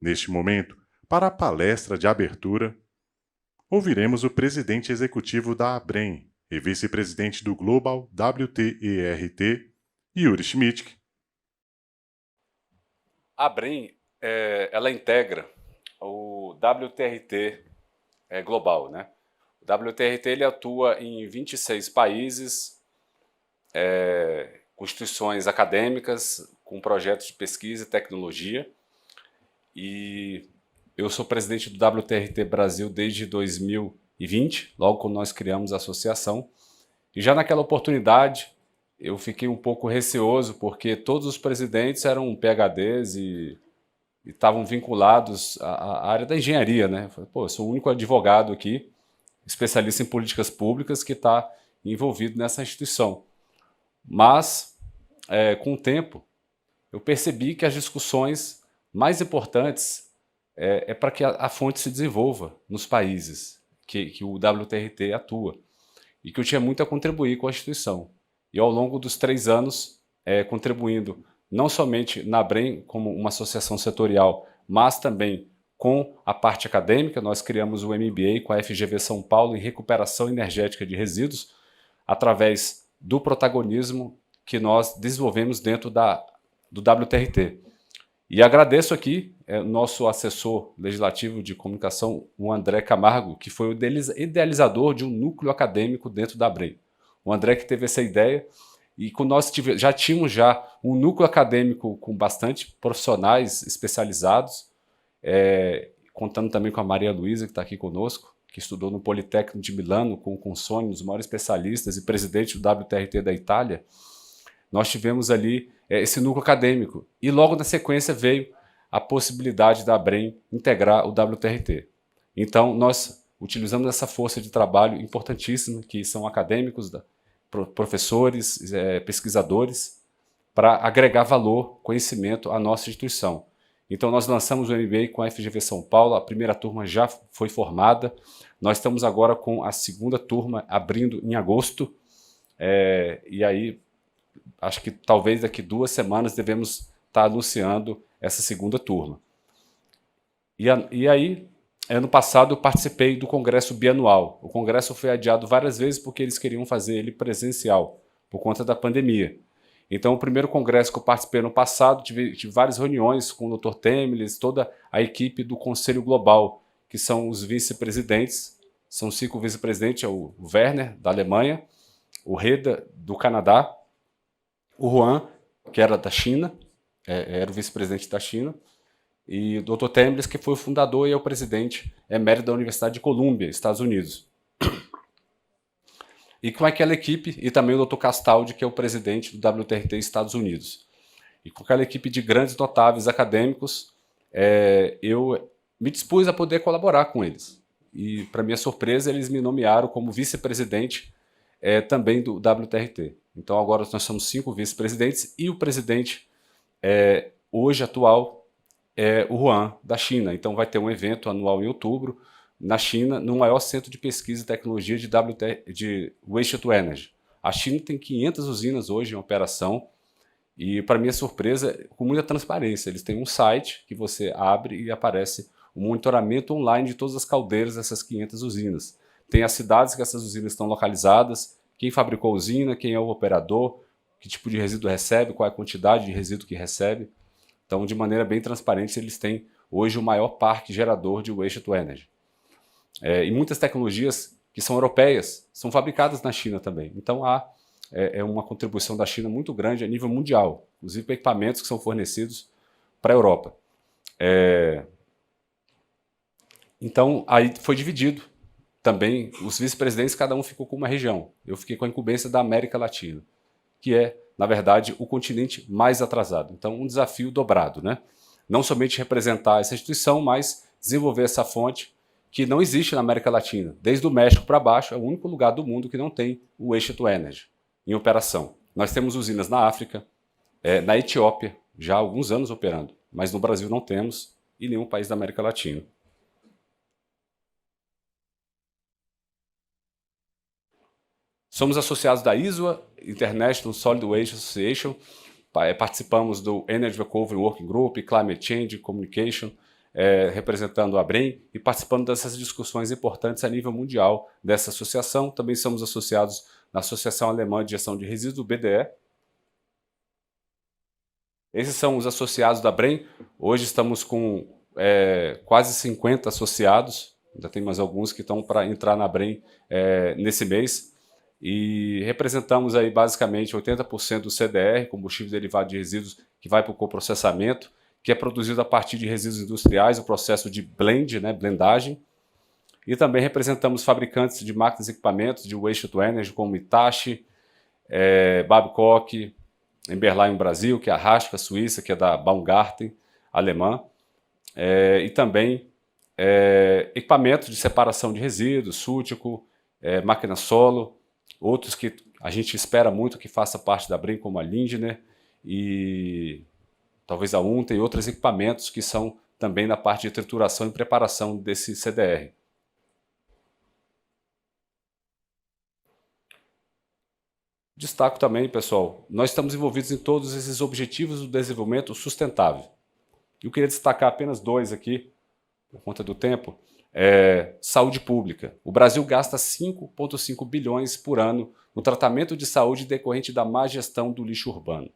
Neste momento, para a palestra de abertura, ouviremos o presidente executivo da ABREM e vice-presidente do Global WTERT, Yuri Schmidt. A ABREM, ela integra o WTRT global, né? O WTRT ele atua em 26 países, com instituições acadêmicas, com projetos de pesquisa e tecnologia. E eu sou presidente do WTRT Brasil desde 2020, logo quando nós criamos a associação. E já naquela oportunidade eu fiquei um pouco receoso, porque todos os presidentes eram PhDs e estavam vinculados à área da engenharia, né? Eu falei, pô, eu sou o único advogado aqui, especialista em políticas públicas, que está envolvido nessa instituição. Mas, com o tempo, eu percebi que as discussões mais importantes para que a fonte se desenvolva nos países que o WTRT atua, e que eu tinha muito a contribuir com a instituição. E ao longo dos 3 anos, contribuindo não somente na ABREM como uma associação setorial, mas também com a parte acadêmica. Nós criamos o MBA com a FGV São Paulo em recuperação energética de resíduos, através do protagonismo que nós desenvolvemos dentro do WTRT. E agradeço aqui nosso assessor legislativo de comunicação, o André Camargo, que foi o idealizador de um núcleo acadêmico dentro da ABREM. O André que teve essa ideia, e quando nós já tínhamos um núcleo acadêmico com bastante profissionais especializados, contando também com a Maria Luísa, que está aqui conosco, que estudou no Politécnico de Milano com o Consone, um dos maiores especialistas e presidente do WTRT da Itália. Nós tivemos ali esse núcleo acadêmico, e logo na sequência veio a possibilidade da ABREM integrar o WTRT. Então nós utilizamos essa força de trabalho importantíssima, que são acadêmicos, professores, pesquisadores, para agregar valor, conhecimento à nossa instituição. Então nós lançamos o MBA com a FGV São Paulo, a primeira turma já foi formada, nós estamos agora com a segunda turma abrindo em agosto, e aí acho que talvez daqui 2 semanas devemos estar anunciando essa segunda turma. E aí, ano passado eu participei do congresso bianual. O congresso foi adiado várias vezes porque eles queriam fazer ele presencial, por conta da pandemia. Então o primeiro congresso que eu participei ano passado, tive várias reuniões com o Dr. Temeles, toda a equipe do Conselho Global, que são os vice-presidentes, são 5 vice-presidentes, o Werner, da Alemanha, o Reda, do Canadá, o Juan, que era da China, era o vice-presidente da China, e o Dr. Temeles, que foi o fundador e é o presidente emérito da Universidade de Colômbia, Estados Unidos. E com aquela equipe, e também o Dr. Castaldi, que é o presidente do WTRT Estados Unidos. E com aquela equipe de grandes notáveis acadêmicos, eu me dispus a poder colaborar com eles. E, para minha surpresa, eles me nomearam como vice-presidente também do WTRT. Então agora nós somos 5 vice-presidentes, e o presidente hoje atual é o Juan, da China. Então vai ter um evento anual em outubro, na China, no maior centro de pesquisa e tecnologia de Waste to Energy. A China tem 500 usinas hoje em operação, e para minha surpresa, com muita transparência. Eles têm um site que você abre e aparece o monitoramento online de todas as caldeiras dessas 500 usinas. Tem as cidades que essas usinas estão localizadas, quem fabricou a usina, quem é o operador, que tipo de resíduo recebe, qual é a quantidade de resíduo que recebe. Então, de maneira bem transparente, eles têm hoje o maior parque gerador de Waste to Energy. E muitas tecnologias que são europeias são fabricadas na China também. Então, há uma contribuição da China muito grande a nível mundial, inclusive para equipamentos que são fornecidos para a Europa. Então, aí foi dividido. Também, os vice-presidentes, cada um ficou com uma região. Eu fiquei com a incumbência da América Latina, que é, na verdade, o continente mais atrasado. Então, um desafio dobrado, né? Não somente representar essa instituição, mas desenvolver essa fonte que não existe na América Latina. Desde o México para baixo, é o único lugar do mundo que não tem o Waste to Energy em operação. Nós temos usinas na África, na Etiópia, já há alguns anos operando, mas no Brasil não temos, e nenhum país da América Latina. Somos associados da ISWA, International Solid Waste Association, participamos do Energy Recovery Working Group, Climate Change, Communication, representando a ABREM e participando dessas discussões importantes a nível mundial dessa associação. Também somos associados na Associação Alemã de Gestão de Resíduos, BDE. Esses são os associados da ABREM. Hoje estamos com quase 50 associados, ainda tem mais alguns que estão para entrar na ABREM nesse mês, e representamos aí basicamente 80% do CDR, combustível derivado de resíduos, que vai para o coprocessamento, que é produzido a partir de resíduos industriais, o processo de blend, blendagem. E também representamos fabricantes de máquinas e equipamentos de waste to energy, como Hitachi, Babcock, Emberlein Brasil, que é a Rasca, Suíça, que é da Baumgarten, alemã, e também equipamentos de separação de resíduos, Sútico, máquina solo, outros que a gente espera muito que faça parte da ABREM, como a Lindner e talvez a UNTA, e outros equipamentos que são também na parte de trituração e preparação desse CDR. Destaco também, pessoal, nós estamos envolvidos em todos esses objetivos do desenvolvimento sustentável. Eu queria destacar apenas dois aqui, por conta do tempo. Saúde pública. O Brasil gasta 5,5 bilhões por ano no tratamento de saúde decorrente da má gestão do lixo urbano.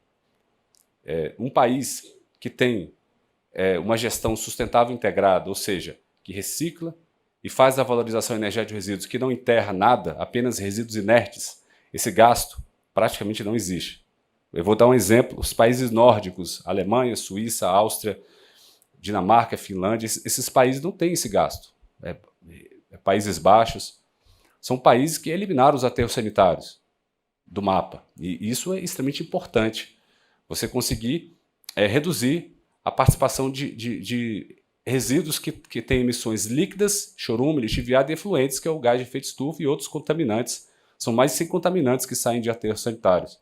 Um país que tem uma gestão sustentável integrada, ou seja, que recicla e faz a valorização energética de resíduos, que não enterra nada, apenas resíduos inertes, esse gasto praticamente não existe. Eu vou dar um exemplo: os países nórdicos, Alemanha, Suíça, Áustria, Dinamarca, Finlândia, esses países não têm esse gasto. Países Baixos, são países que eliminaram os aterros sanitários do mapa. E isso é extremamente importante. Você conseguir reduzir a participação de resíduos que têm emissões líquidas, chorume, lixiviado e efluentes, que é o gás de efeito estufa e outros contaminantes. São mais de 100 contaminantes que saem de aterros sanitários.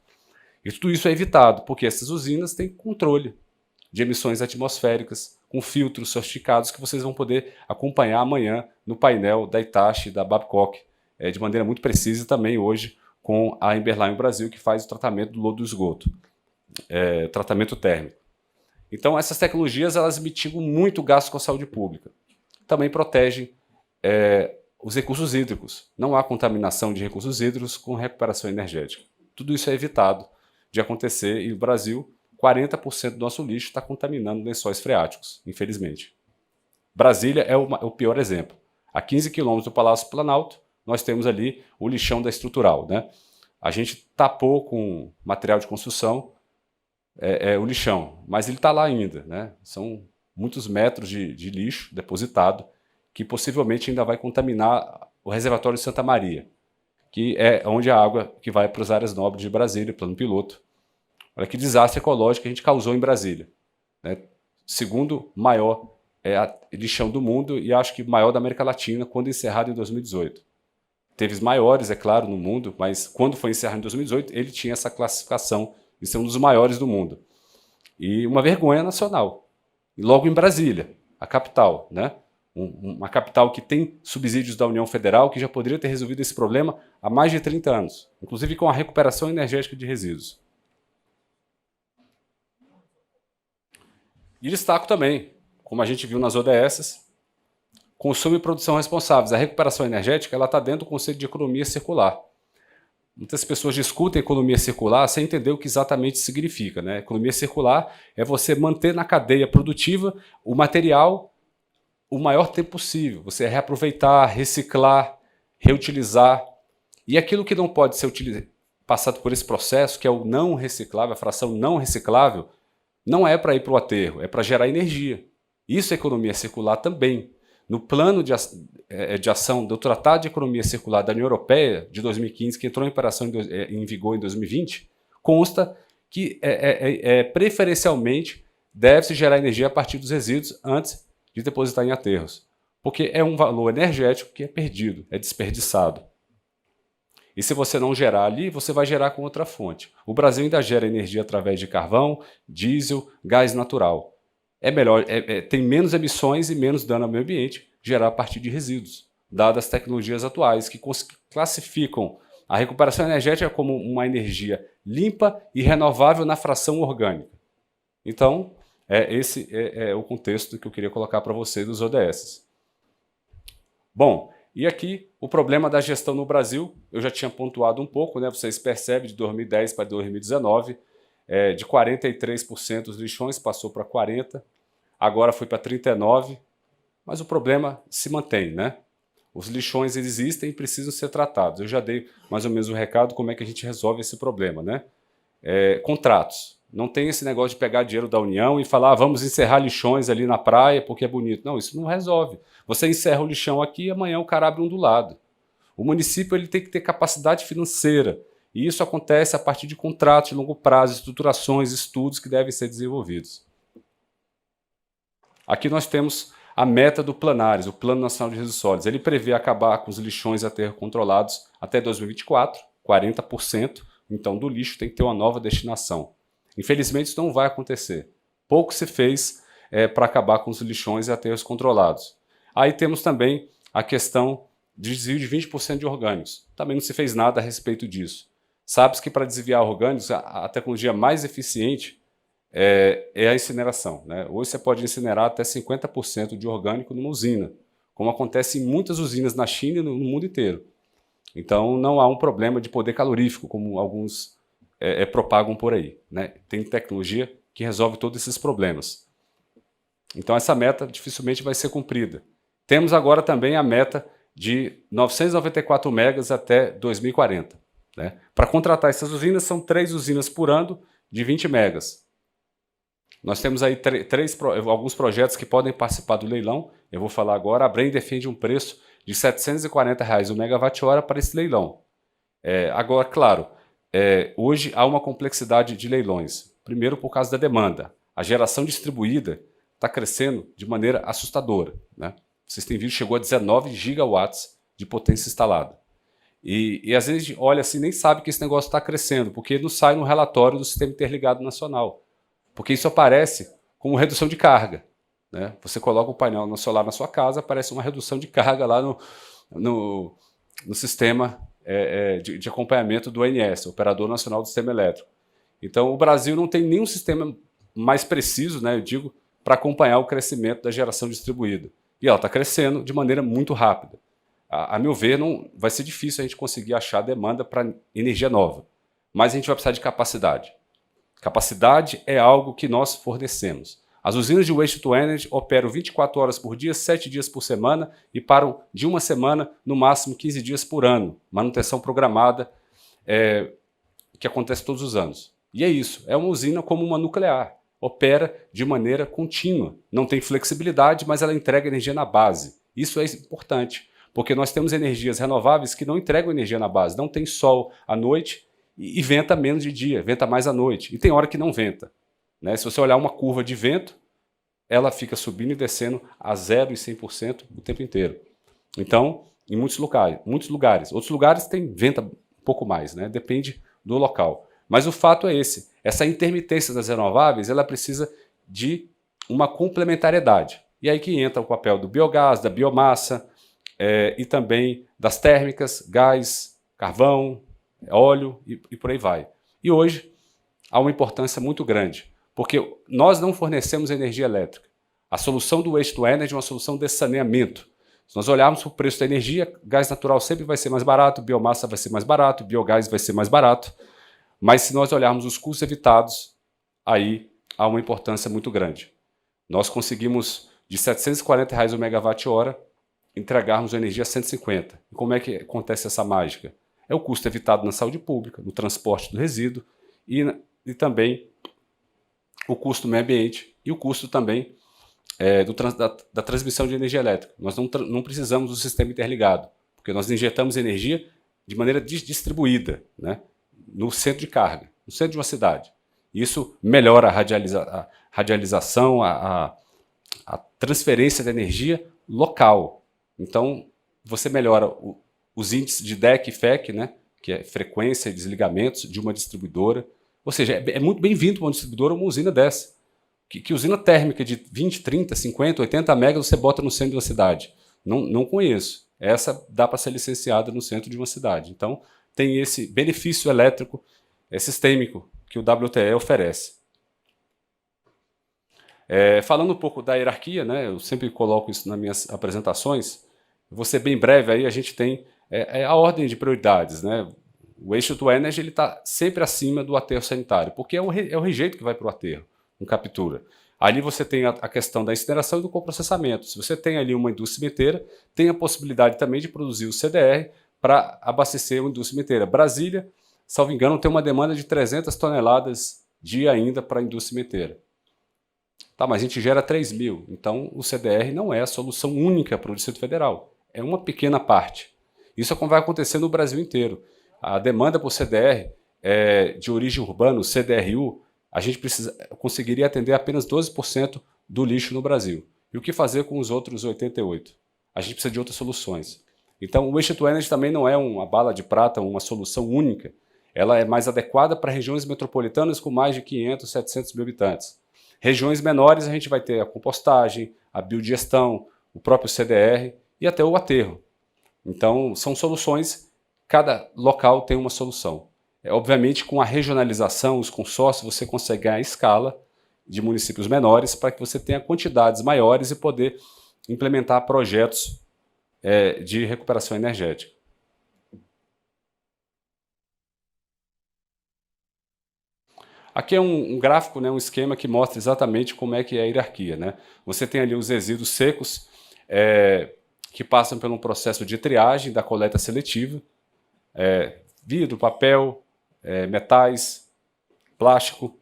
E tudo isso é evitado, porque essas usinas têm controle de emissões atmosféricas, com filtros sofisticados que vocês vão poder acompanhar amanhã no painel da Hitachi e da Babcock, de maneira muito precisa, e também hoje com a Emberlein Brasil, que faz o tratamento do lodo do esgoto, tratamento térmico. Então, essas tecnologias elas mitigam muito o gasto com a saúde pública. Também protegem os recursos hídricos. Não há contaminação de recursos hídricos com recuperação energética. Tudo isso é evitado de acontecer, e o Brasil, 40% do nosso lixo está contaminando lençóis freáticos, infelizmente. Brasília é o pior exemplo. A 15 quilômetros do Palácio Planalto, nós temos ali o lixão da estrutural. A gente tapou com material de construção o lixão, mas ele está lá ainda. São muitos metros de lixo depositado, que possivelmente ainda vai contaminar o reservatório de Santa Maria, que é onde a água que vai para as áreas nobres de Brasília, plano piloto. Olha que desastre ecológico que a gente causou em Brasília. Segundo maior lixão do mundo, e acho que maior da América Latina, quando encerrado em 2018. Teve maiores, é claro, no mundo, mas quando foi encerrado em 2018, ele tinha essa classificação de ser um dos maiores do mundo. E uma vergonha nacional. E logo em Brasília, a capital, uma capital que tem subsídios da União Federal, que já poderia ter resolvido esse problema há mais de 30 anos, inclusive com a recuperação energética de resíduos. E destaco também, como a gente viu nas ODSs, consumo e produção responsáveis. A recuperação energética está dentro do conceito de economia circular. Muitas pessoas discutem economia circular sem entender o que exatamente significa. Economia circular é você manter na cadeia produtiva o material o maior tempo possível. Você reaproveitar, reciclar, reutilizar. E aquilo que não pode ser passado por esse processo, que é o não reciclável, a fração não reciclável, não é para ir para o aterro, é para gerar energia. Isso é economia circular também. No plano de ação do Tratado de Economia Circular da União Europeia, de 2015, que entrou em vigor em 2020, consta que preferencialmente deve-se gerar energia a partir dos resíduos antes de depositar em aterros, porque é um valor energético que é perdido, é desperdiçado. E se você não gerar ali, você vai gerar com outra fonte. O Brasil ainda gera energia através de carvão, diesel, gás natural. É melhor, tem menos emissões e menos dano ao meio ambiente gerar a partir de resíduos, dadas as tecnologias atuais que classificam a recuperação energética como uma energia limpa e renovável na fração orgânica. Então, Esse é o contexto que eu queria colocar para vocês dos ODS. Bom, e aqui o problema da gestão no Brasil, eu já tinha pontuado um pouco, né? Vocês percebem, de 2010 para 2019, de 43% dos lixões passou para 40%, agora foi para 39%, mas o problema se mantém, né? Os lixões existem e precisam ser tratados. Eu já dei mais ou menos um recado como é que a gente resolve esse problema, né? Contratos. Não tem esse negócio de pegar dinheiro da União e falar vamos encerrar lixões ali na praia porque é bonito. Não, isso não resolve. Você encerra o lixão aqui e amanhã o cara abre um do lado. O município ele tem que ter capacidade financeira e isso acontece a partir de contratos de longo prazo, estruturações, estudos que devem ser desenvolvidos. Aqui nós temos a meta do Planares, o Plano Nacional de Resíduos Sólidos. Ele prevê acabar com os lixões a aterro controlados até 2024, 40%. Então, do lixo tem que ter uma nova destinação. Infelizmente, isso não vai acontecer. Pouco se fez para acabar com os lixões e aterros controlados. Aí temos também a questão de desvio de 20% de orgânicos. Também não se fez nada a respeito disso. Sabe-se que para desviar orgânicos, a tecnologia mais eficiente é a incineração, né? Hoje você pode incinerar até 50% de orgânico numa usina, como acontece em muitas usinas na China e no mundo inteiro. Então não há um problema de poder calorífico, como alguns propagam por aí, né? Tem tecnologia que resolve todos esses problemas. Então essa meta dificilmente vai ser cumprida. Temos agora também a meta de 994 megas até 2040. Né? Para contratar essas usinas, são 3 usinas por ano de 20 megas. Nós temos aí alguns projetos que podem participar do leilão. Eu vou falar agora. A Brem defende um preço de R$ 740 o megawatt-hora para esse leilão. Agora, claro, hoje há uma complexidade de leilões. Primeiro, por causa da demanda. A geração distribuída está crescendo de maneira assustadora. Né? Vocês têm visto, chegou a 19 gigawatts de potência instalada. E às vezes a gente olha assim nem sabe que esse negócio está crescendo, porque não sai no relatório do Sistema Interligado Nacional. Porque isso aparece como redução de carga. Né? Você coloca o painel solar na sua casa, aparece uma redução de carga lá no sistema de acompanhamento do ONS, Operador Nacional do Sistema Elétrico. Então o Brasil não tem nenhum sistema mais preciso, né, eu digo, para acompanhar o crescimento da geração distribuída. E ela está crescendo de maneira muito rápida. A meu ver, não vai ser difícil a gente conseguir achar demanda para energia nova. Mas a gente vai precisar de capacidade. Capacidade é algo que nós fornecemos. As usinas de Waste to Energy operam 24 horas por dia, 7 dias por semana e param de uma semana, no máximo 15 dias por ano. Manutenção programada que acontece todos os anos. E é isso. É uma usina como uma nuclear. Opera de maneira contínua. Não tem flexibilidade, mas ela entrega energia na base. Isso é importante, porque nós temos energias renováveis que não entregam energia na base. Não tem sol à noite e venta menos de dia, venta mais à noite. E tem hora que não venta. Né? Se você olhar uma curva de vento, ela fica subindo e descendo a 0 e 100% o tempo inteiro. Então, em muitos lugares. Outros lugares tem venta um pouco mais, né? Depende do local. Mas o fato é esse. Essa intermitência das renováveis, ela precisa de uma complementariedade. E aí que entra o papel do biogás, da biomassa e também das térmicas, gás, carvão, óleo e por aí vai. E hoje há uma importância muito grande, porque nós não fornecemos energia elétrica. A solução do Waste to Energy é uma solução de saneamento. Se nós olharmos para o preço da energia, gás natural sempre vai ser mais barato, biomassa vai ser mais barato, biogás vai ser mais barato. Mas se nós olharmos os custos evitados, aí há uma importância muito grande. Nós conseguimos, de R$ 740 o megawatt-hora, entregarmos energia a 150. E como é que acontece essa mágica? É o custo evitado na saúde pública, no transporte do resíduo e também o custo do meio ambiente e o custo também da transmissão de energia elétrica. Nós não precisamos do sistema interligado, porque nós injetamos energia de maneira distribuída, né? No centro de carga, no centro de uma cidade. Isso melhora a radialização, a transferência de energia local. Então, você melhora os índices de DEC e FEC, né, que é frequência e desligamentos de uma distribuidora. Ou seja, é muito bem-vindo uma distribuidora uma usina dessa. Que usina térmica de 20, 30, 50, 80 megas você bota no centro de uma cidade? Não conheço. Essa dá para ser licenciada no centro de uma cidade. Então, tem esse benefício elétrico sistêmico que o WTE oferece. Falando um pouco da hierarquia, né, eu sempre coloco isso nas minhas apresentações, vou ser bem breve, aí a gente tem a ordem de prioridades. Né? O Waste to Energy está sempre acima do aterro sanitário, porque é o rejeito que vai para o aterro, não captura. Ali você tem a questão da incineração e do coprocessamento. Se você tem ali uma indústria cimenteira, tem a possibilidade também de produzir o CDR para abastecer uma indústria cimenteira. Brasília, salvo engano, tem uma demanda de 300 toneladas dia ainda para a indústria cimenteira. Tá, mas a gente gera 3.000, então o CDR não é a solução única para o Distrito Federal, é uma pequena parte. Isso vai acontecer no Brasil inteiro. A demanda por CDR de origem urbana, o CDRU, a gente conseguiria atender apenas 12% do lixo no Brasil. E o que fazer com os outros 88%? A gente precisa de outras soluções. Então o Waste to Energy também não é uma bala de prata, uma solução única. Ela é mais adequada para regiões metropolitanas com mais de 500, 700 mil habitantes. Regiões menores a gente vai ter a compostagem, a biodigestão, o próprio CDR e até o aterro. Então são soluções, cada local tem uma solução. Obviamente com a regionalização, os consórcios, você consegue ganhar escala de municípios menores para que você tenha quantidades maiores e poder implementar projetos de recuperação energética. Aqui é um gráfico, né, um esquema que mostra exatamente como é que é a hierarquia. Né? Você tem ali os resíduos secos que passam por um processo de triagem da coleta seletiva, vidro, papel, metais, plástico.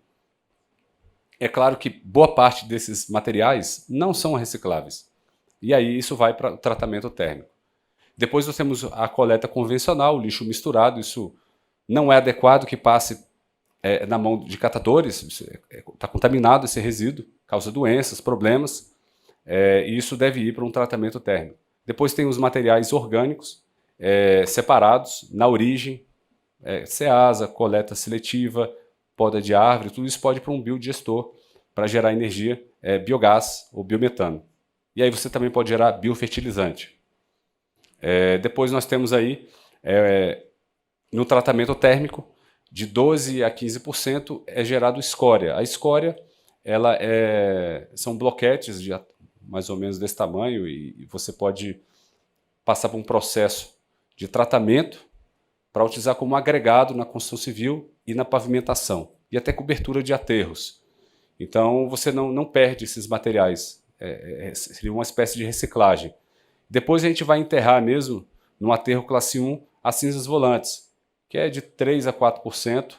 É claro que boa parte desses materiais não são recicláveis. E aí isso vai para o tratamento térmico. Depois nós temos a coleta convencional, o lixo misturado. Isso não é adequado que passe na mão de catadores, está contaminado esse resíduo, causa doenças, problemas, e isso deve ir para um tratamento térmico. Depois tem os materiais orgânicos separados na origem, ceasa, coleta seletiva, poda de árvore, tudo isso pode ir para um biodigestor para gerar energia, biogás ou biometano. E aí você também pode gerar biofertilizante. Depois nós temos aí, no tratamento térmico, de 12% a 15% é gerado escória. A escória são bloquetes de mais ou menos desse tamanho e você pode passar por um processo de tratamento para utilizar como agregado na construção civil e na pavimentação, e até cobertura de aterros. Então você não perde esses materiais, seria uma espécie de reciclagem. Depois a gente vai enterrar mesmo, no aterro classe 1, as cinzas volantes, que é de 3% a 4%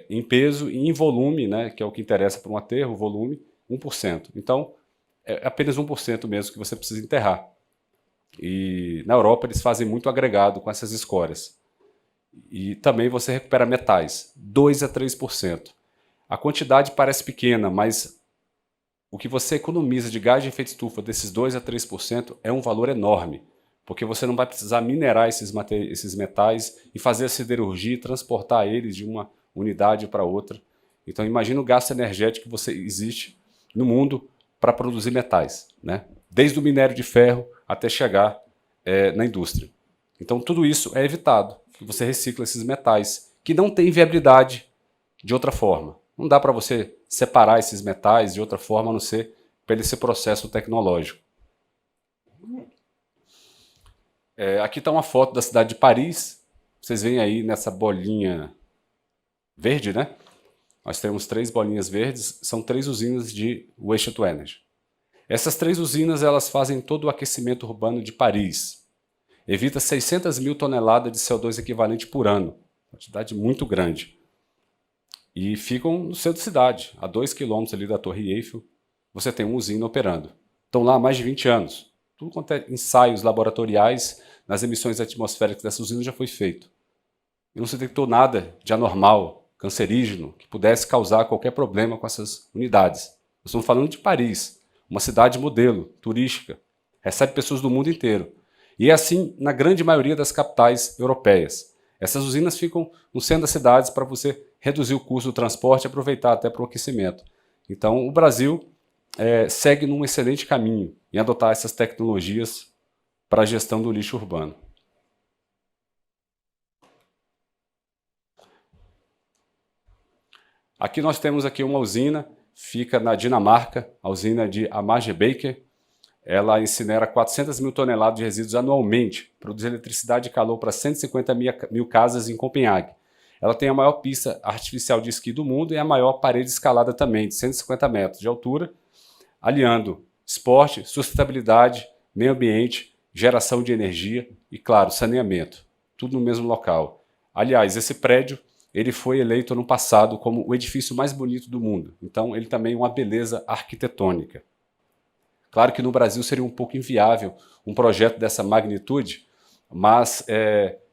em peso e em volume, né, que é o que interessa para um aterro, volume, 1%. Então, é apenas 1% mesmo que você precisa enterrar. E na Europa eles fazem muito agregado com essas escórias. E também você recupera metais, 2% a 3%. A quantidade parece pequena, mas o que você economiza de gás de efeito estufa desses 2% a 3% é um valor enorme, porque você não vai precisar minerar esses metais e fazer a siderurgia e transportar eles de uma unidade para outra. Então imagina o gasto energético que existe no mundo para produzir metais, né? Desde o minério de ferro até chegar na indústria. Então tudo isso é evitado, que você recicla esses metais, que não tem viabilidade de outra forma. Não dá para você separar esses metais de outra forma, a não ser pelo esse processo tecnológico. Aqui está uma foto da cidade de Paris. Vocês veem aí nessa bolinha verde, né? Nós temos 3 bolinhas verdes, são 3 usinas de Waste to Energy. Essas 3 usinas elas fazem todo o aquecimento urbano de Paris. Evita 600 mil toneladas de CO2 equivalente por ano, uma quantidade muito grande. E ficam no centro da cidade, a 2 quilômetros ali da Torre Eiffel, você tem uma usina operando. Estão lá há mais de 20 anos. Tudo quanto é ensaios laboratoriais nas emissões atmosféricas dessa usina já foi feito. E não se detectou nada de anormal, cancerígeno, que pudesse causar qualquer problema com essas unidades. Nós estamos falando de Paris, uma cidade modelo, turística, recebe pessoas do mundo inteiro. E é assim na grande maioria das capitais europeias. Essas usinas ficam no centro das cidades para você reduzir o custo do transporte e aproveitar até para o aquecimento. Então o Brasil segue num excelente caminho em adotar essas tecnologias para a gestão do lixo urbano. Aqui nós temos aqui uma usina fica na Dinamarca, a usina de Amagerbacher. Ela incinera 400 mil toneladas de resíduos anualmente, produz eletricidade e calor para 150 mil casas em Copenhague. Ela tem a maior pista artificial de esqui do mundo e a maior parede escalada também, de 150 metros de altura, aliando esporte, sustentabilidade, meio ambiente, geração de energia e, claro, saneamento. Tudo no mesmo local. Aliás, esse prédio ele foi eleito ano passado como o edifício mais bonito do mundo. Então, ele também é uma beleza arquitetônica. Claro que no Brasil seria um pouco inviável um projeto dessa magnitude, mas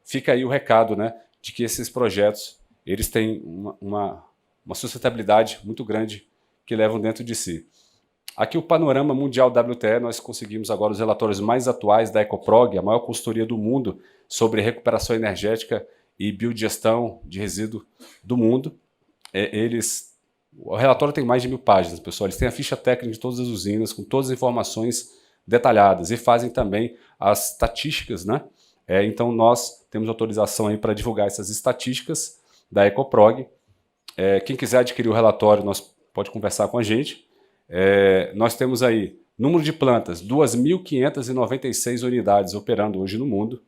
fica aí o recado, né, de que esses projetos eles têm uma sustentabilidade muito grande que levam dentro de si. Aqui o panorama mundial WTE, nós conseguimos agora os relatórios mais atuais da Ecoprog, a maior consultoria do mundo sobre recuperação energética e biodigestão de resíduo do mundo. O relatório tem mais de 1000 páginas, pessoal. Eles têm a ficha técnica de todas as usinas, com todas as informações detalhadas, e fazem também as estatísticas, né? Então nós temos autorização aí para divulgar essas estatísticas da Ecoprog. Quem quiser adquirir o relatório, pode conversar com a gente. Nós temos aí número de plantas, 2.596 unidades operando hoje no mundo,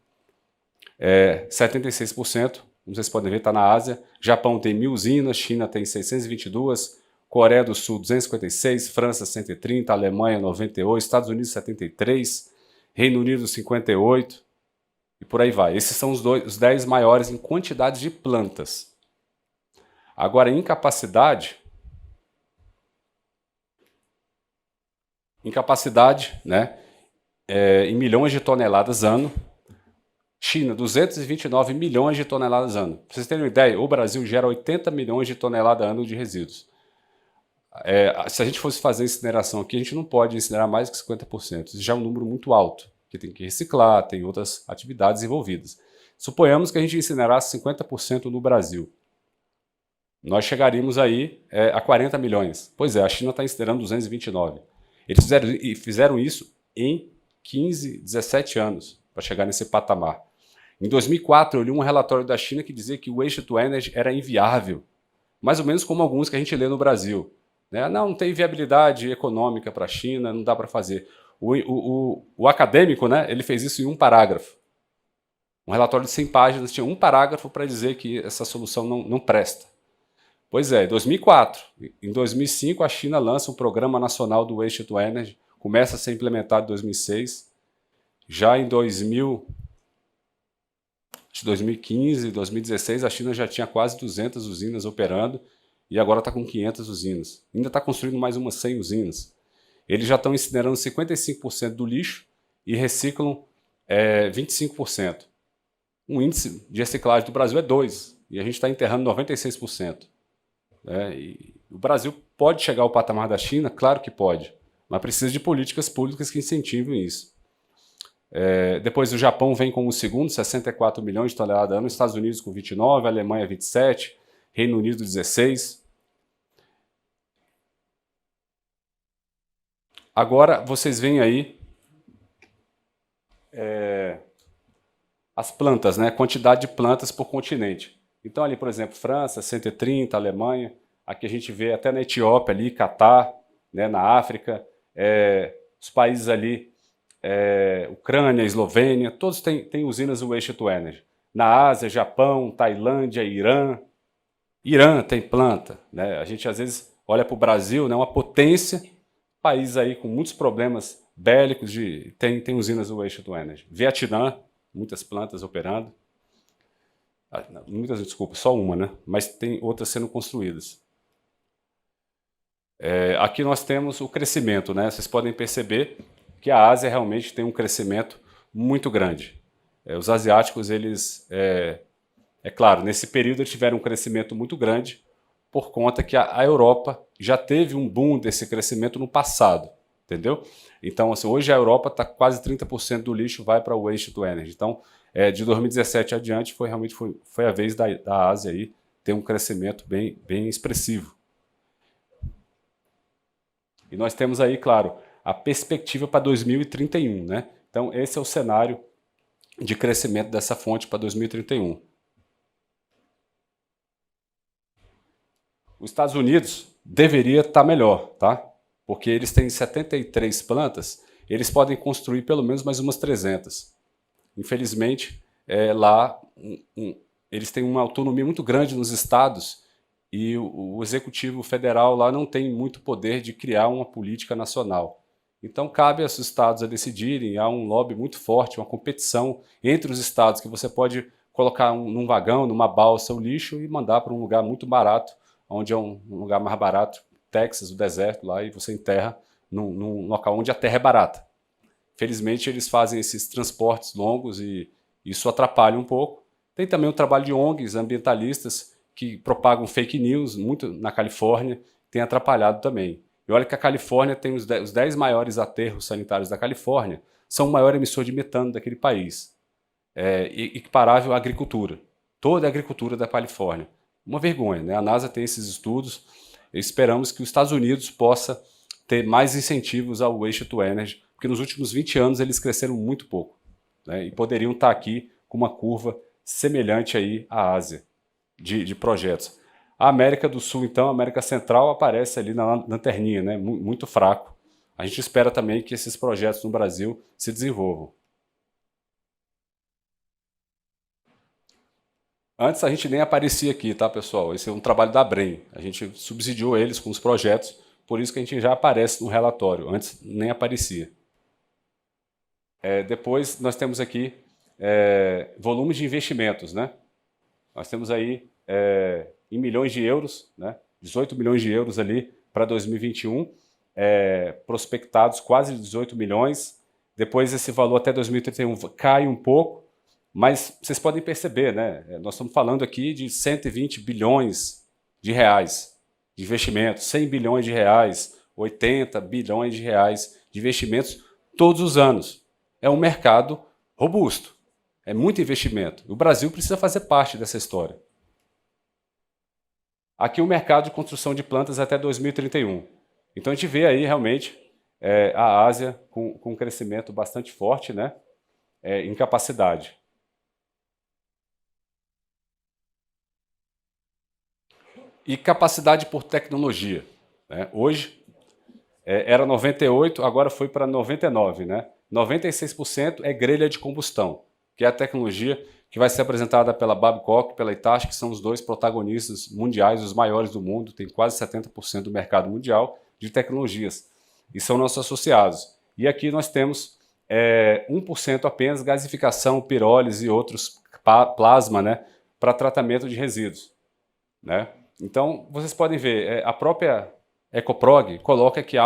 76%, como vocês podem ver, está na Ásia. Japão tem 1000 usinas, China tem 622, Coreia do Sul 256, França 130, Alemanha 98, Estados Unidos 73, Reino Unido 58 e por aí vai. Esses são os 10 maiores em quantidade de plantas. Agora, em capacidade, né, em milhões de toneladas ano, China, 229 milhões de toneladas ano. Para vocês terem uma ideia, o Brasil gera 80 milhões de toneladas ano de resíduos. Se a gente fosse fazer incineração aqui, a gente não pode incinerar mais que 50%. Isso já é um número muito alto, que tem que reciclar, tem outras atividades envolvidas. Suponhamos que a gente incinerasse 50% no Brasil. Nós chegaríamos aí a 40 milhões. Pois é, a China está incinerando 229. Eles fizeram isso em 15, 17 anos para chegar nesse patamar. Em 2004, eu li um relatório da China que dizia que o Waste to Energy era inviável, mais ou menos como alguns que a gente lê no Brasil. Não tem viabilidade econômica para a China, não dá para fazer. O acadêmico, né, ele fez isso em um parágrafo. Um relatório de 100 páginas tinha um parágrafo para dizer que essa solução não presta. Pois é, em 2004. Em 2005, a China lança um Programa Nacional do Waste to Energy, começa a ser implementado em 2006. Já em 2015, 2016, a China já tinha quase 200 usinas operando e agora está com 500 usinas. Ainda está construindo mais umas 100 usinas. Eles já estão incinerando 55% do lixo e reciclam 25%. O índice de reciclagem do Brasil é 2%, e a gente está enterrando 96%. E o Brasil pode chegar ao patamar da China? Claro que pode, mas precisa de políticas públicas que incentivem isso. Depois o Japão vem como o segundo, 64 milhões de toneladas ano, Estados Unidos com 29, Alemanha 27, Reino Unido 16. Agora vocês veem aí as plantas, né? Quantidade de plantas por continente. Então ali, por exemplo, França, 130, Alemanha, aqui a gente vê até na Etiópia ali, Catar, né? Na África, os países ali, Ucrânia, Eslovênia, todos têm usinas Waste to Energy. Na Ásia, Japão, Tailândia, Irã. Irã tem planta, né? A gente às vezes olha para o Brasil, né? Uma potência, país aí com muitos problemas bélicos, tem usinas Waste to Energy. Vietnã, muitas plantas operando. Muitas, desculpa, só uma, né? Mas tem outras sendo construídas. Aqui nós temos o crescimento, né? Vocês podem perceber que a Ásia realmente tem um crescimento muito grande. Os asiáticos, eles, claro, nesse período eles tiveram um crescimento muito grande por conta que a Europa já teve um boom desse crescimento no passado, entendeu? Então, assim, hoje a Europa está quase 30% do lixo vai para o Waste to Energy. Então, de 2017 adiante, realmente foi a vez da Ásia aí ter um crescimento bem expressivo. E nós temos aí, claro, a perspectiva para 2031, né? Então, esse é o cenário de crescimento dessa fonte para 2031. Os Estados Unidos, deveria estar melhor, tá? Porque eles têm 73 plantas, eles podem construir pelo menos mais umas 300. Infelizmente, lá eles têm uma autonomia muito grande nos estados e o Executivo Federal lá não tem muito poder de criar uma política nacional. Então, cabe aos estados a decidirem, há um lobby muito forte, uma competição entre os estados, que você pode colocar num vagão, numa balsa, o lixo e mandar para um lugar muito barato, onde é um lugar mais barato, Texas, o deserto lá, e você enterra num local onde a terra é barata. Felizmente, eles fazem esses transportes longos e isso atrapalha um pouco. Tem também o trabalho de ONGs ambientalistas que propagam fake news, muito na Califórnia, tem atrapalhado também. E olha que a Califórnia tem os 10 maiores aterros sanitários da Califórnia, são o maior emissor de metano daquele país, equiparável à agricultura. Toda a agricultura da Califórnia. Uma vergonha, né? A NASA tem esses estudos, e esperamos que os Estados Unidos possa ter mais incentivos ao Waste to Energy, porque nos últimos 20 anos eles cresceram muito pouco, né? E poderiam estar aqui com uma curva semelhante aí à Ásia, de projetos. A América do Sul, então, a América Central aparece ali na lanterninha, né? Muito fraco. A gente espera também que esses projetos no Brasil se desenvolvam. Antes a gente nem aparecia aqui, tá, pessoal? Esse é um trabalho da Brem. A gente subsidiou eles com os projetos, por isso que a gente já aparece no relatório. Antes nem aparecia. Depois nós temos aqui volumes de investimentos, né? Nós temos aí em milhões de euros, né? 18 milhões de euros ali para 2021, prospectados quase 18 milhões. Depois esse valor até 2031 cai um pouco, mas vocês podem perceber, né? Nós estamos falando aqui de 120 bilhões de reais de investimentos, 100 bilhões de reais, 80 bilhões de reais de investimentos todos os anos. É um mercado robusto, é muito investimento. O Brasil precisa fazer parte dessa história. Aqui o mercado de construção de plantas até 2031. Então a gente vê aí realmente a Ásia com um crescimento bastante forte, né? Em capacidade. E capacidade por tecnologia, né? Hoje era 98, agora foi para 99, né? 96% é grelha de combustão, que é a tecnologia que vai ser apresentada pela Babcock e pela Hitachi, que são os dois protagonistas mundiais, os maiores do mundo, tem quase 70% do mercado mundial de tecnologias, e são nossos associados. E aqui nós temos 1% apenas gasificação, pirólise e outros plasma, né, para tratamento de resíduos, né? Então, vocês podem ver, a própria Ecoprog coloca que há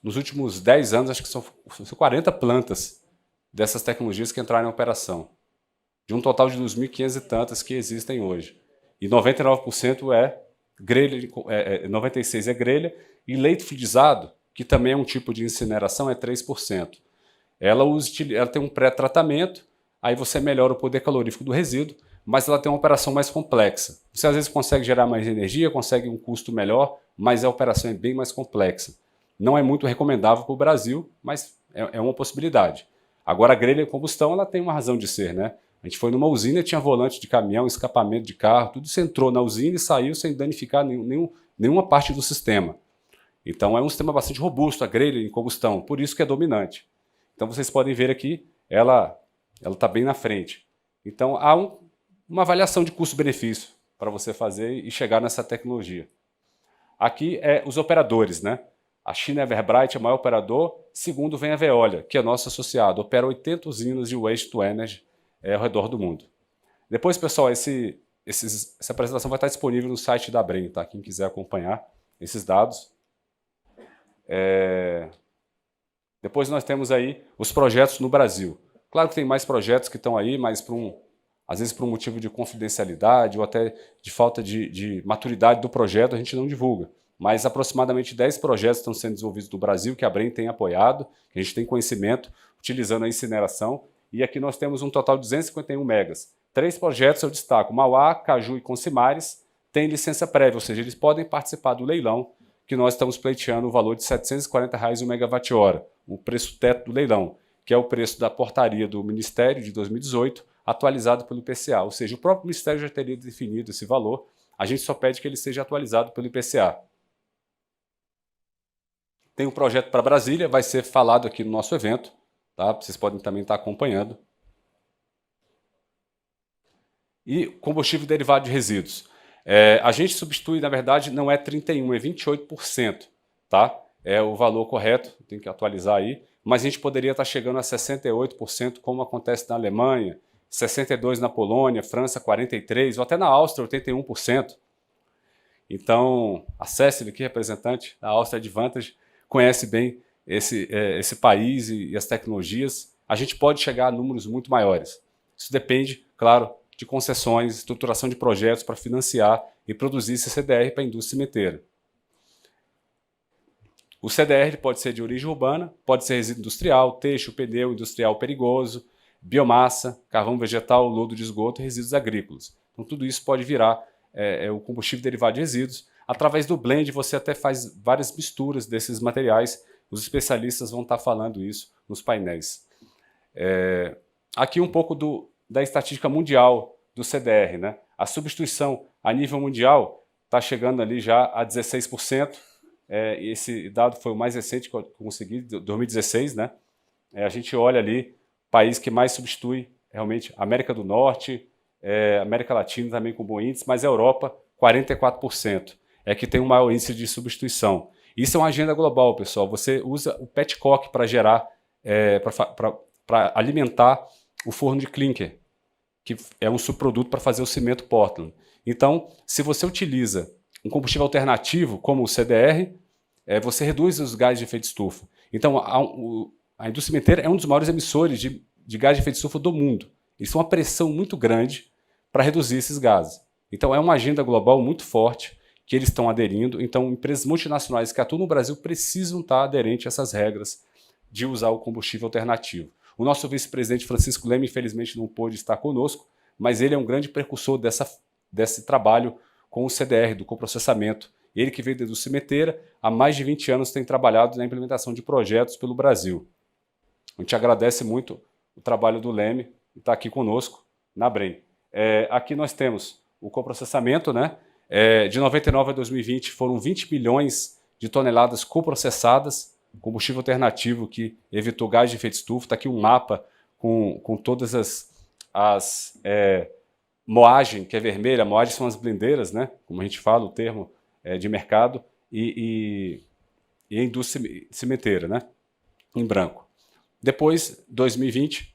nos últimos 10 anos, acho que são 40 plantas dessas tecnologias que entraram em operação, de um total de 2.500 e tantas que existem hoje. E 99% é grelha, 96% é grelha, e leite fluidizado, que também é um tipo de incineração, é 3%. Ela tem um pré-tratamento, aí você melhora o poder calorífico do resíduo, mas ela tem uma operação mais complexa. Você às vezes consegue gerar mais energia, consegue um custo melhor, mas a operação é bem mais complexa. Não é muito recomendável para o Brasil, mas é uma possibilidade. Agora a grelha de combustão ela tem uma razão de ser, né? A gente foi numa usina, tinha volante de caminhão, escapamento de carro, tudo isso entrou na usina e saiu sem danificar nenhuma parte do sistema. Então é um sistema bastante robusto, a grelha em combustão, por isso que é dominante. Então vocês podem ver aqui, ela está bem na frente. Então há uma avaliação de custo-benefício para você fazer e chegar nessa tecnologia. Aqui os operadores, né? A China Everbright é o maior operador, segundo vem a Veolia, que é nosso associado, opera 80 usinas de Waste to Energy ao redor do mundo. Depois, pessoal, essa apresentação vai estar disponível no site da Brem, tá? Quem quiser acompanhar esses dados. Depois nós temos aí os projetos no Brasil. Claro que tem mais projetos que estão aí, mas às vezes por um motivo de confidencialidade ou até de falta de maturidade do projeto, a gente não divulga. Mas aproximadamente 10 projetos estão sendo desenvolvidos no Brasil, que a Brem tem apoiado, que a gente tem conhecimento, utilizando a incineração. E aqui nós temos um total de 251 megas. 3 projetos eu destaco, Mauá, Caju e Consimares, têm licença prévia, ou seja, eles podem participar do leilão, que nós estamos pleiteando o valor de R$ 740 o megawatt-hora, o preço teto do leilão, que é o preço da portaria do Ministério de 2018, atualizado pelo IPCA. Ou seja, o próprio Ministério já teria definido esse valor, a gente só pede que ele seja atualizado pelo IPCA. Tem um projeto para Brasília, vai ser falado aqui no nosso evento, tá? Vocês podem também estar acompanhando. E combustível derivado de resíduos. A gente substitui, na verdade, não é 31%, é 28%, tá? É o valor correto, tem que atualizar aí, mas a gente poderia estar chegando a 68%, como acontece na Alemanha, 62% na Polônia, França 43%, ou até na Áustria 81%. Então, a Cécile, aqui, representante da Áustria Advantage, conhece bem esse país e as tecnologias. A gente pode chegar a números muito maiores. Isso depende, claro, de concessões, estruturação de projetos para financiar e produzir esse CDR para a indústria cimenteira. O CDR pode ser de origem urbana, pode ser resíduo industrial, têxtil, pneu industrial perigoso, biomassa, carvão vegetal, lodo de esgoto e resíduos agrícolas. Então tudo isso pode virar o combustível derivado de resíduos. Através do blend você até faz várias misturas desses materiais. Os especialistas vão estar falando isso nos painéis. Aqui um pouco da estatística mundial do CDR, né? A substituição a nível mundial está chegando ali já a 16%. Esse dado foi o mais recente que eu consegui, 2016, né? A gente olha ali, país que mais substitui realmente, América do Norte, América Latina também com bom índice, mas a Europa, 44%, que tem um maior índice de substituição. Isso é uma agenda global, pessoal. Você usa o petcock para gerar, para alimentar o forno de clinker, que é um subproduto para fazer o cimento Portland. Então, se você utiliza um combustível alternativo, como o CDR, você reduz os gases de efeito estufa. Então, a indústria cimenteira é um dos maiores emissores de gás de efeito estufa do mundo. Isso é uma pressão muito grande para reduzir esses gases. Então, é uma agenda global muito forte que eles estão aderindo. Então, empresas multinacionais que atuam no Brasil precisam estar aderentes a essas regras de usar o combustível alternativo. O nosso vice-presidente Francisco Leme, infelizmente, não pôde estar conosco, mas ele é um grande precursor desse trabalho com o CDR, do coprocessamento. Ele que veio da indústria cimenteira, há mais de 20 anos tem trabalhado na implementação de projetos pelo Brasil. A gente agradece muito o trabalho do Leme e está aqui conosco na Brem. Aqui nós temos o coprocessamento, né? De 99 a 2020 foram 20 milhões de toneladas coprocessadas, combustível alternativo que evitou gás de efeito estufa. Está aqui um mapa com todas as moagem, que é vermelha. Moagem são as blindeiras, né? Como a gente fala, o termo de mercado, e a indústria cimenteira, né? Em branco. Depois, 2020,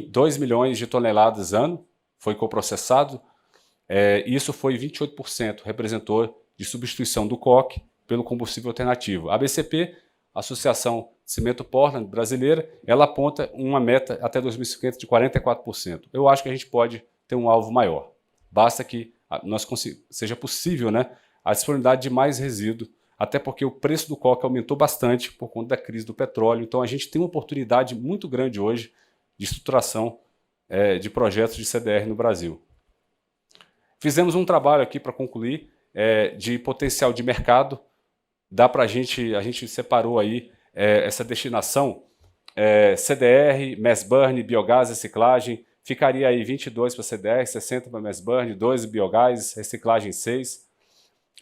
2 milhões de toneladas ano foi coprocessado. Isso foi 28%, representou de substituição do coque pelo combustível alternativo. A ABCP, Associação Cimento Portland Brasileira, ela aponta uma meta até 2050 de 44%. Eu acho que a gente pode ter um alvo maior. Basta que seja possível, né, a disponibilidade de mais resíduo, até porque o preço do coque aumentou bastante por conta da crise do petróleo. Então a gente tem uma oportunidade muito grande hoje de estruturação de projetos de CDR no Brasil. Fizemos um trabalho aqui para concluir de potencial de mercado. Dá para a gente separou aí essa destinação, CDR, mass burn, biogás, reciclagem. Ficaria aí 22 para CDR, 60 para mass burn, 12 biogás, reciclagem 6.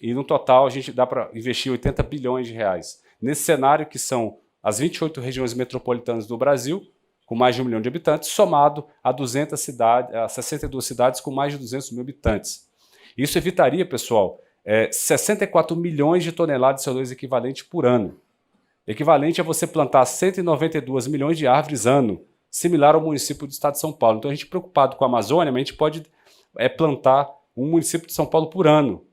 E no total a gente dá para investir 80 bilhões de reais. Nesse cenário que são as 28 regiões metropolitanas do Brasil, com mais de 1 milhão de habitantes, somado a 62 cidades com mais de 200 mil habitantes. Isso evitaria, pessoal, 64 milhões de toneladas de CO2 equivalente por ano. Equivalente a você plantar 192 milhões de árvores ano, similar ao município do estado de São Paulo. Então a gente preocupado com a Amazônia, mas a gente pode plantar um município de São Paulo por ano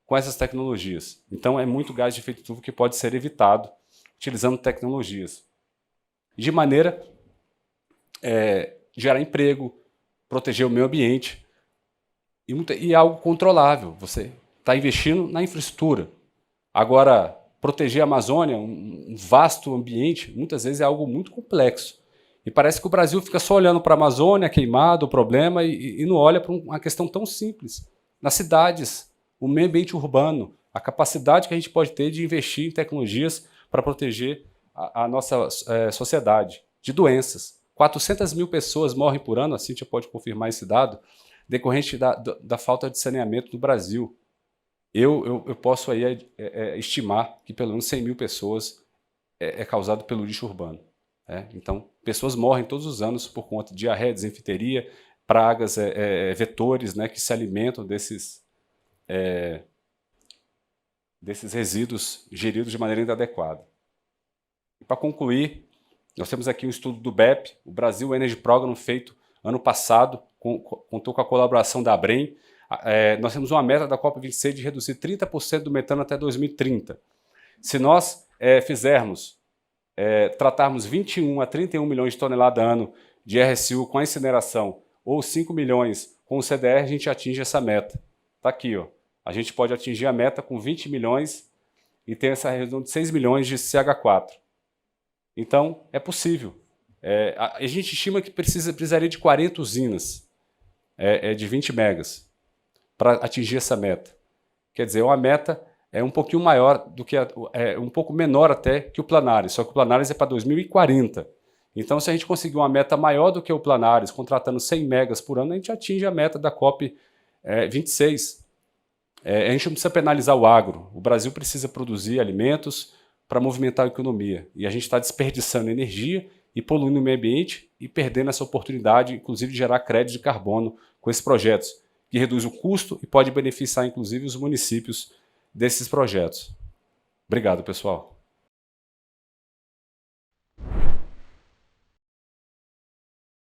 com essas tecnologias. Então é muito gás de efeito estufa que pode ser evitado utilizando tecnologias. De maneira gerar emprego, proteger o meio ambiente e algo controlável. Você está investindo na infraestrutura. Agora, proteger a Amazônia, um vasto ambiente, muitas vezes é algo muito complexo. E parece que o Brasil fica só olhando para a Amazônia, queimado, o problema, e não olha para uma questão tão simples. Nas cidades, o meio ambiente urbano, a capacidade que a gente pode ter de investir em tecnologias para proteger a nossa sociedade de doenças. 400 mil pessoas morrem por ano, a Cíntia pode confirmar esse dado, decorrente da falta de saneamento no Brasil. eu posso aí estimar que pelo menos 100 mil pessoas é causado pelo lixo urbano. Então, pessoas morrem todos os anos por conta de diarreia, desinfeteria, pragas, vetores, né, que se alimentam desses resíduos geridos de maneira inadequada. E para concluir, nós temos aqui um estudo do BEP, o Brasil Energy Program, feito ano passado, contou com a colaboração da ABREM. Nós temos uma meta da COP26 de reduzir 30% do metano até 2030. Se nós tratarmos 21 a 31 milhões de toneladas ano de RSU com a incineração, ou 5 milhões com o CDR, a gente atinge essa meta. Está aqui, ó. A gente pode atingir a meta com 20 milhões e ter essa redução de 6 milhões de CH4. Então, é possível. A gente estima que precisaria de 40 usinas de 20 megas para atingir essa meta. Quer dizer, uma meta um pouquinho maior do que um pouco menor até que o Planares, só que o Planares é para 2040. Então, se a gente conseguir uma meta maior do que o Planares, contratando 100 megas por ano, a gente atinge a meta da COP 26. A gente não precisa penalizar o agro. O Brasil precisa produzir alimentos para movimentar a economia. E a gente está desperdiçando energia e poluindo o meio ambiente e perdendo essa oportunidade, inclusive, de gerar crédito de carbono com esses projetos, que reduz o custo e pode beneficiar, inclusive, os municípios desses projetos. Obrigado, pessoal.